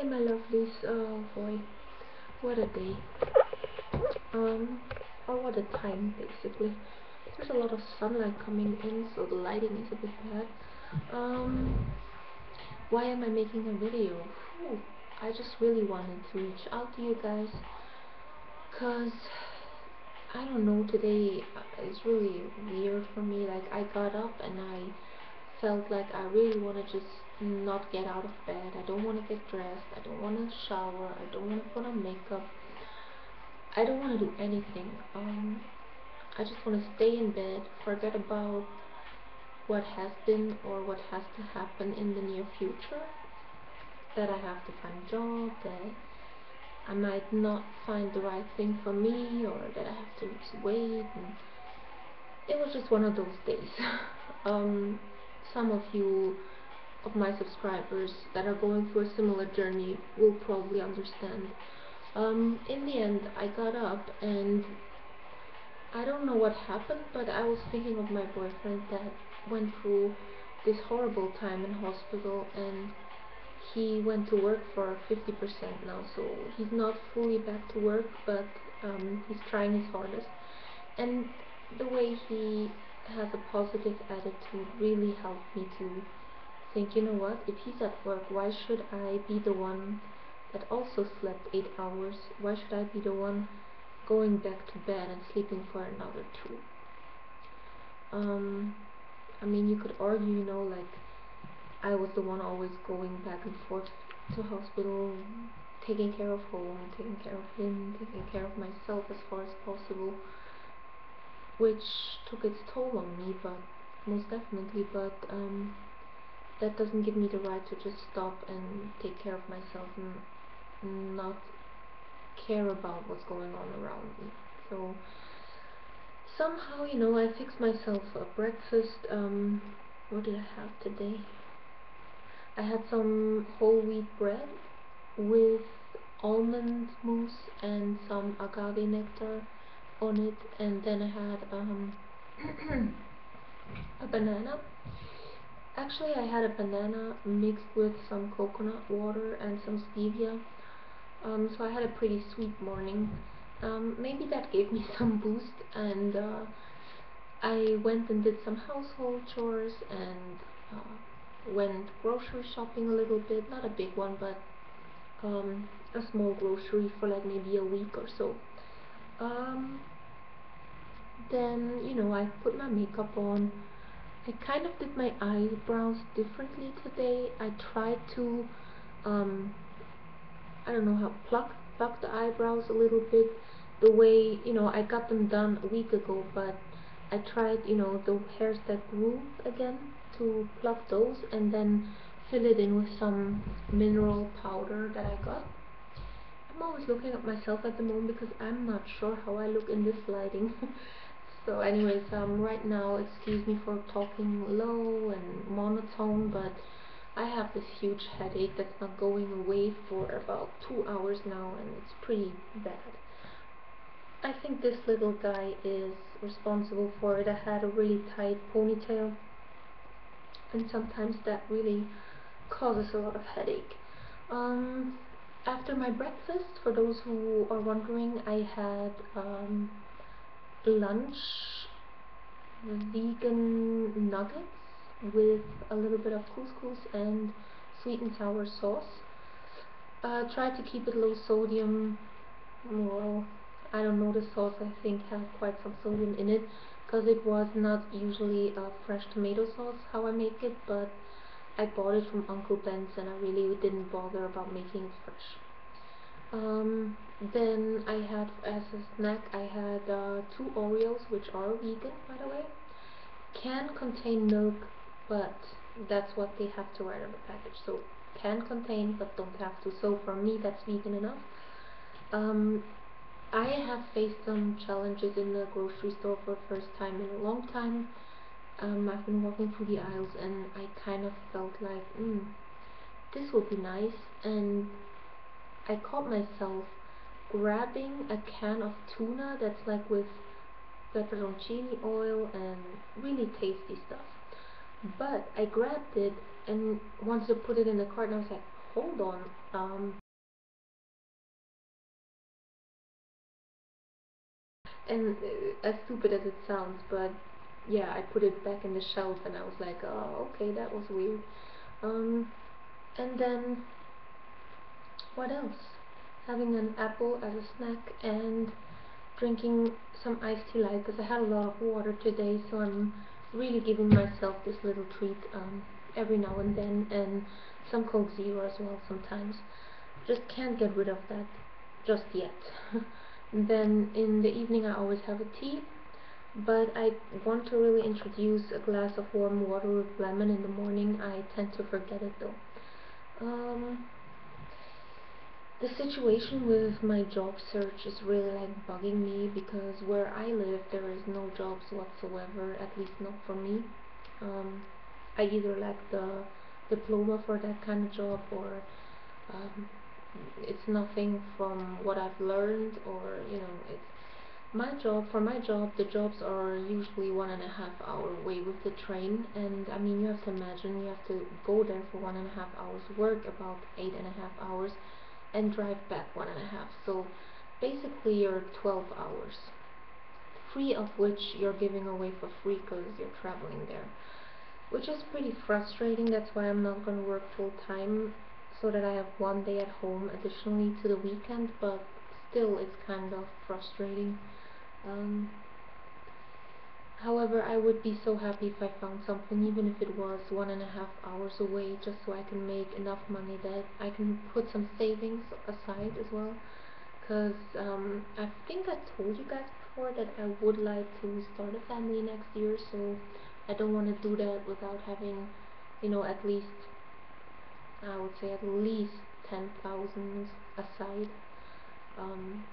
Hey my lovelies, oh boy, what a day, or what a time basically. There's a lot of sunlight coming in, so the lighting is a bit bad. Why am I making a video? Whew, I just really wanted to reach out to you guys, cause I don't know, today is really weird for me. Like, I got up and I felt like I really want to just not get out of bed. I don't want to get dressed. I don't want to shower. I don't want to put on makeup. I don't want to do anything. I just want to stay in bed, forget about what has been or what has to happen in the near future. That I have to find a job, that I might not find the right thing for me, or that I have to lose weight. And it was just one of those days. Some of you of my subscribers that are going through a similar journey will probably understand. In the end, I got up and I don't know what happened, but I was thinking of my boyfriend that went through this horrible time in hospital, and he went to work for 50% now, so he's not fully back to work, but he's trying his hardest. And the way he has a positive attitude really helped me to think, you know what, if he's at work, why should I be the one that also slept 8 hours? Why should I be the one going back to bed and sleeping for another 2? I mean, you could argue, you know, like, I was the one always going back and forth to hospital, taking care of home, taking care of him, taking care of myself as far as possible, which took its toll on me, but most definitely, but that doesn't give me the right to just stop and take care of myself and not care about what's going on around me. So somehow, you know, I fixed myself a breakfast. What did I have today? I had some whole wheat bread with almond mousse and some agave nectar on it, and then I had a banana. Actually, I had a banana mixed with some coconut water and some stevia. So I had a pretty sweet morning. Maybe that gave me some boost, and I went and did some household chores and went grocery shopping a little bit. Not a big one, but a small grocery for like maybe a week or so. Um, then, you know, I put my makeup on. I kind of did my eyebrows differently today. I tried to, um, I don't know how, pluck the eyebrows a little bit, the way, you know, I got them done a week ago, but I tried, you know, the hairs that grew again, to pluck those and then fill it in with some mineral powder that I got. I'm always looking at myself at the moment because I'm not sure how I look in this lighting. So anyways, right now, excuse me for talking low and monotone, but I have this huge headache that's not going away for about 2 hours now, and it's pretty bad. I think this little guy is responsible for it. I had a really tight ponytail, and sometimes that really causes a lot of headache. After my breakfast, for those who are wondering, I had lunch vegan nuggets with a little bit of couscous and sweet and sour sauce. Try to keep it low sodium. Well, I don't know, the sauce I think has quite some sodium in it, because it was not usually a fresh tomato sauce how I make it, but I bought it from Uncle Ben's and I really didn't bother about making it fresh. Then I had, as a snack, I had 2 Oreos, which are vegan, by the way. Can contain milk, but that's what they have to write on the package. So can contain, but don't have to. So for me, that's vegan enough. I have faced some challenges in the grocery store for the first time in a long time. I've been walking through the aisles and I kind of felt like, this would be nice, and I caught myself grabbing a can of tuna that's like with pepperoncini oil and really tasty stuff. But I grabbed it and wanted to put it in the cart, and I was like, hold on. And as stupid as it sounds, but yeah, I put it back in the shelf and I was like, oh, okay, that was weird. And then what else? Having an apple as a snack and drinking some iced tea light because I had a lot of water today, so I'm really giving myself this little treat every now and then, and some Coke Zero as well sometimes. Just can't get rid of that just yet. Then in the evening I always have a tea, but I want to really introduce a glass of warm water with lemon in the morning. I tend to forget it though. The situation with my job search is really like bugging me because where I live there is no jobs whatsoever, at least not for me. I either lack the diploma for that kind of job, or um, it's nothing from what I've learned, or it's my job. For my job, the jobs are usually 1.5 hour away with the train, and I mean, you have to imagine you have to go there for 1.5 hours, work about 8.5 hours, and drive back 1.5. So basically, you're 12 hours, 3 of which you're giving away for free because you're traveling there, which is pretty frustrating. That's why I'm not going to work full time, so that I have one day at home additionally to the weekend, but still it's kind of frustrating. Um, However, I would be so happy if I found something, even if it was 1.5 hours away, just so I can make enough money that I can put some savings aside as well. Because I think I told you guys before that I would like to start a family next year, so I don't want to do that without having, at least, I would say at least 10,000 aside. Um,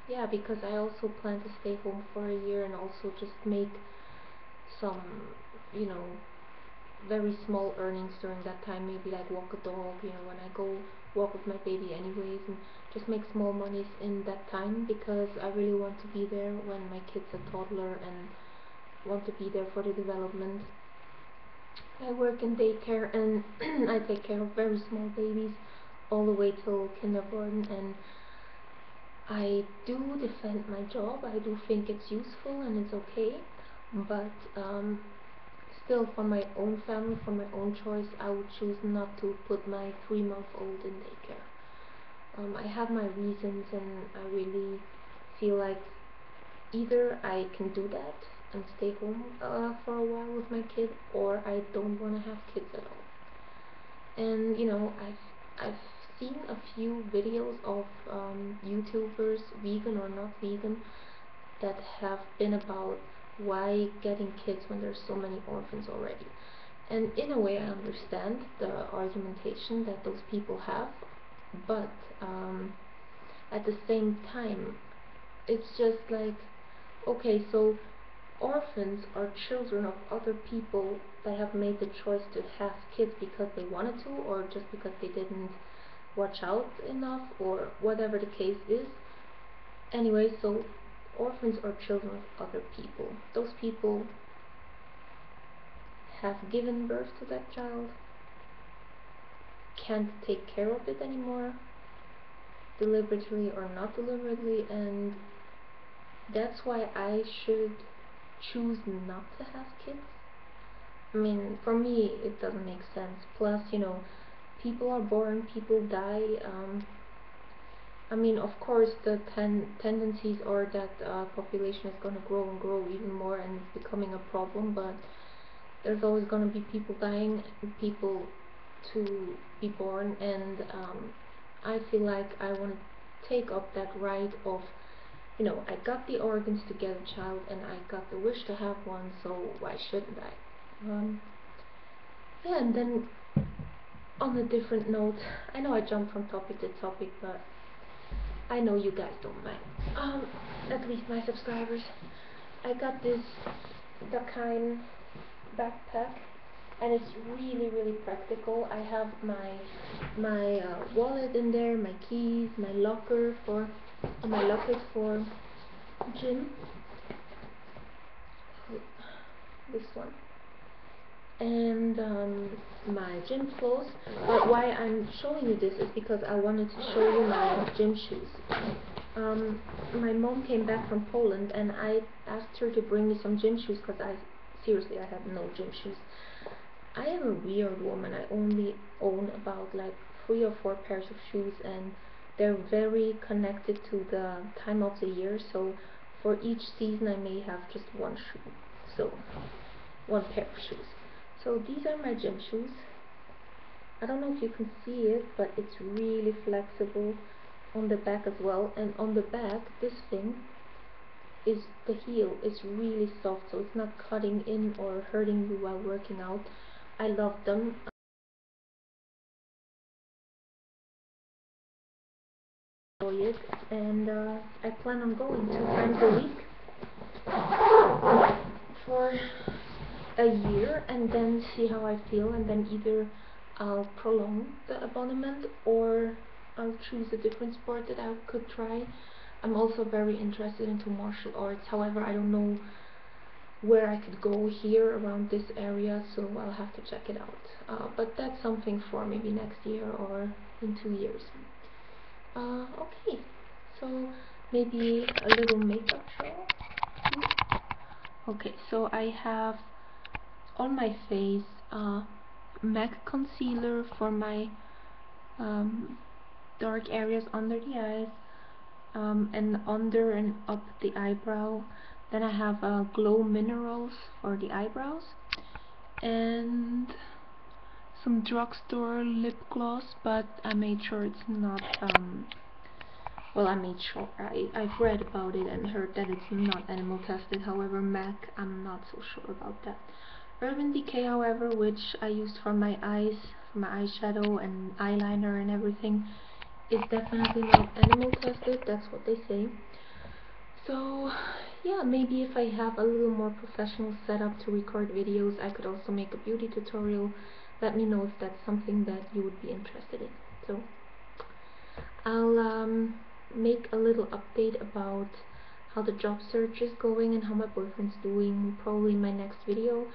yeah, because I also plan to stay home for a year and also just make some, you know, very small earnings during that time. Maybe like walk a dog, when I go walk with my baby anyways, and just make small monies in that time because I really want to be there when my kid's a toddler and want to be there for the development. I work in daycare and I take care of very small babies all the way till kindergarten, and I do defend my job. I do think it's useful and it's okay, but still, for my own family, for my own choice, I would choose not to put my 3-month-old in daycare. I have my reasons, and I really feel like either I can do that and stay home for a while with my kid, or I don't want to have kids at all. And I've seen a few videos of YouTubers, vegan or not vegan, that have been about why getting kids when there's so many orphans already. And in a way, I understand the argumentation that those people have, but at the same time, it's just like, okay, so orphans are children of other people that have made the choice to have kids because they wanted to, or just because they didn't watch out enough, or whatever the case is. Anyway, so orphans are children of other people. Those people have given birth to that child, can't take care of it anymore, deliberately or not deliberately, and that's why I should choose not to have kids. I mean, for me, it doesn't make sense. Plus, people are born, people die. I mean, of course, the tendencies are that population is going to grow and grow even more, and it's becoming a problem. But there's always going to be people dying, people to be born, and I feel like I want to take up that right of, I got the organs to get a child, and I got the wish to have one, so why shouldn't I? Yeah, and then on a different note, I know I jumped from topic to topic, but I know you guys don't mind. At least my subscribers. I got this Dakine backpack, and it's really, really practical. I have my wallet in there, my keys, my locker for gym. This one. and my gym clothes. But why I'm showing you this is because I wanted to show you my gym shoes. My mom came back from Poland and I asked her to bring me some gym shoes because seriously, I have no gym shoes. I am a weird woman. I only own about like 3 or 4 pairs of shoes, and they're very connected to the time of the year. So for each season I may have just one shoe. So one pair of shoes. So these are my gym shoes. I don't know if you can see it, but it's really flexible on the back as well. And on the back, this thing is the heel is really soft, so it's not cutting in or hurting you while working out. I love them. Enjoy it, and I plan on going 2 times a week for a year and then see how I feel, and then either I'll prolong the abonnement or I'll choose a different sport that I could try. I'm also very interested into martial arts. However, I don't know where I could go here around this area, so I'll have to check it out. But that's something for maybe next year or in 2 years. Okay, so maybe a little makeup show. Okay, so I have on my face MAC concealer for my dark areas under the eyes, and under and up the eyebrow. Then I have glow minerals for the eyebrows, and some drugstore lip gloss, but I made sure it's not well, I've read about it and heard that it's not animal tested. However, MAC, I'm not so sure about that. Urban Decay, however, which I used for my eyes, for my eyeshadow and eyeliner and everything, is definitely not animal tested. That's what they say. So yeah, maybe if I have a little more professional setup to record videos, I could also make a beauty tutorial. Let me know if that's something that you would be interested in. So I'll make a little update about how the job search is going and how my boyfriend's doing probably in my next video,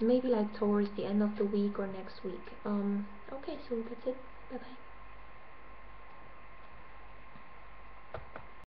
maybe like towards the end of the week or next week. Okay, so that's it. Bye bye.